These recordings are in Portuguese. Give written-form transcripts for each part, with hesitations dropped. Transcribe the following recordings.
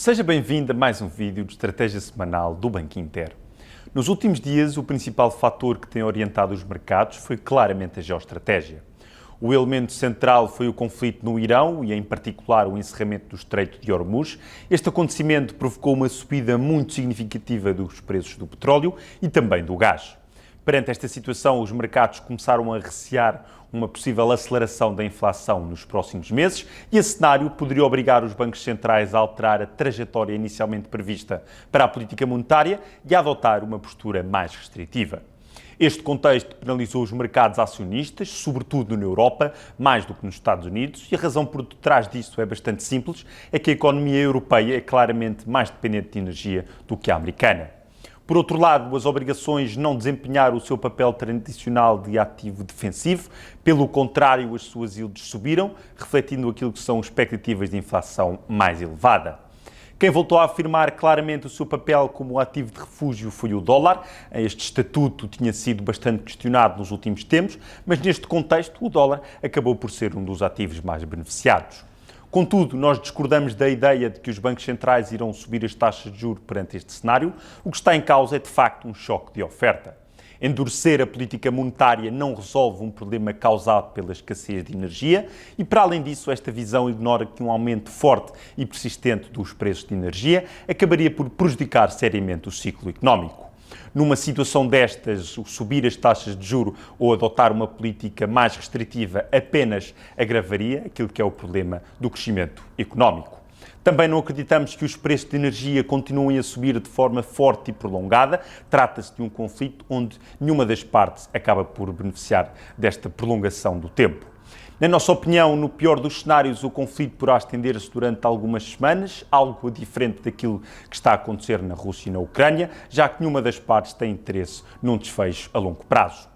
Seja bem-vindo a mais um vídeo de estratégia semanal do Banco Inter. Nos últimos dias, o principal fator que tem orientado os mercados foi claramente a geoestratégia. O elemento central foi o conflito no Irão e, em particular, o encerramento do Estreito de Hormuz. Este acontecimento provocou uma subida muito significativa dos preços do petróleo e também do gás. Perante esta situação, os mercados começaram a recear uma possível aceleração da inflação nos próximos meses e esse cenário poderia obrigar os bancos centrais a alterar a trajetória inicialmente prevista para a política monetária e a adotar uma postura mais restritiva. Este contexto penalizou os mercados acionistas, sobretudo na Europa, mais do que nos Estados Unidos, e a razão por detrás disso é bastante simples, é que a economia europeia é claramente mais dependente de energia do que a americana. Por outro lado, as obrigações não desempenharam o seu papel tradicional de ativo defensivo, pelo contrário, as suas yields subiram, refletindo aquilo que são expectativas de inflação mais elevada. Quem voltou a afirmar claramente o seu papel como ativo de refúgio foi o dólar. Este estatuto tinha sido bastante questionado nos últimos tempos, mas neste contexto o dólar acabou por ser um dos ativos mais beneficiados. Contudo, nós discordamos da ideia de que os bancos centrais irão subir as taxas de juros perante este cenário. O que está em causa é, de facto, um choque de oferta. Endurecer a política monetária não resolve um problema causado pela escassez de energia e, para além disso, esta visão ignora que um aumento forte e persistente dos preços de energia acabaria por prejudicar seriamente o ciclo económico. Numa situação destas, subir as taxas de juro ou adotar uma política mais restritiva apenas agravaria aquilo que é o problema do crescimento económico. Também não acreditamos que os preços de energia continuem a subir de forma forte e prolongada. Trata-se de um conflito onde nenhuma das partes acaba por beneficiar desta prolongação do tempo. Na nossa opinião, no pior dos cenários, o conflito poderá estender-se durante algumas semanas, algo diferente daquilo que está a acontecer na Rússia e na Ucrânia, já que nenhuma das partes tem interesse num desfecho a longo prazo.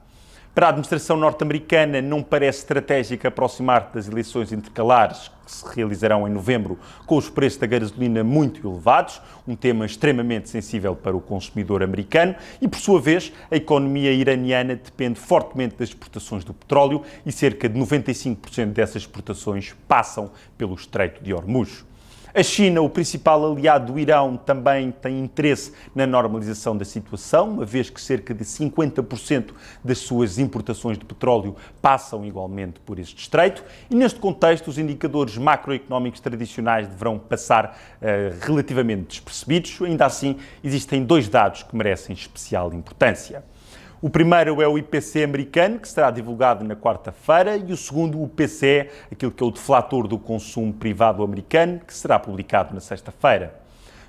Para a administração norte-americana, não parece estratégico aproximar-se das eleições intercalares que se realizarão em novembro, com os preços da gasolina muito elevados, um tema extremamente sensível para o consumidor americano, e, por sua vez, a economia iraniana depende fortemente das exportações do petróleo e cerca de 95% dessas exportações passam pelo Estreito de Hormuz. A China, o principal aliado do Irão, também tem interesse na normalização da situação, uma vez que cerca de 50% das suas importações de petróleo passam igualmente por este estreito. E neste contexto, os indicadores macroeconómicos tradicionais deverão passar relativamente despercebidos. Ainda assim, existem dois dados que merecem especial importância. O primeiro é o IPC americano, que será divulgado na quarta-feira, e o segundo, o PCE, aquilo que é o deflator do consumo privado americano, que será publicado na sexta-feira.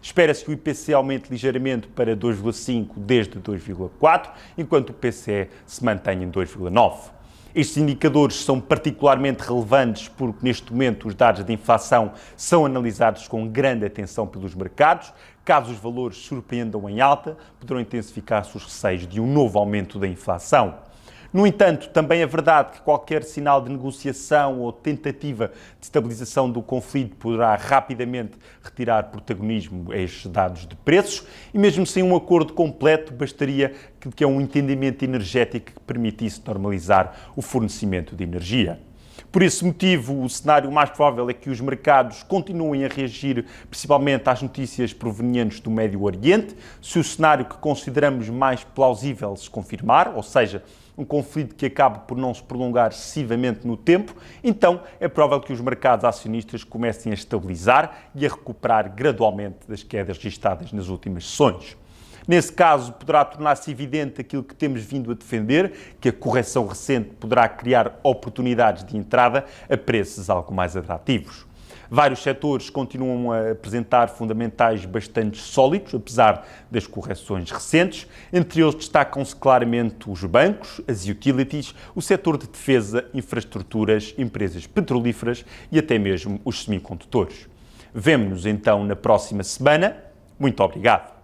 Espera-se que o IPC aumente ligeiramente para 2,5 desde 2,4, enquanto o PCE se mantenha em 2,9. Estes indicadores são particularmente relevantes porque, neste momento, os dados de inflação são analisados com grande atenção pelos mercados. Caso os valores surpreendam em alta, poderão intensificar-se os receios de um novo aumento da inflação. No entanto, também é verdade que qualquer sinal de negociação ou tentativa de estabilização do conflito poderá rapidamente retirar protagonismo a estes dados de preços e mesmo sem um acordo completo, bastaria que um entendimento energético que permitisse normalizar o fornecimento de energia. Por esse motivo, o cenário mais provável é que os mercados continuem a reagir principalmente às notícias provenientes do Médio Oriente. Se o cenário que consideramos mais plausível se confirmar, ou seja, um conflito que acabe por não se prolongar excessivamente no tempo, então é provável que os mercados acionistas comecem a estabilizar e a recuperar gradualmente das quedas registradas nas últimas sessões. Nesse caso, poderá tornar-se evidente aquilo que temos vindo a defender, que a correção recente poderá criar oportunidades de entrada a preços algo mais atrativos. Vários setores continuam a apresentar fundamentais bastante sólidos, apesar das correções recentes. Entre eles destacam-se claramente os bancos, as utilities, o setor de defesa, infraestruturas, empresas petrolíferas e até mesmo os semicondutores. Vemo-nos então na próxima semana. Muito obrigado.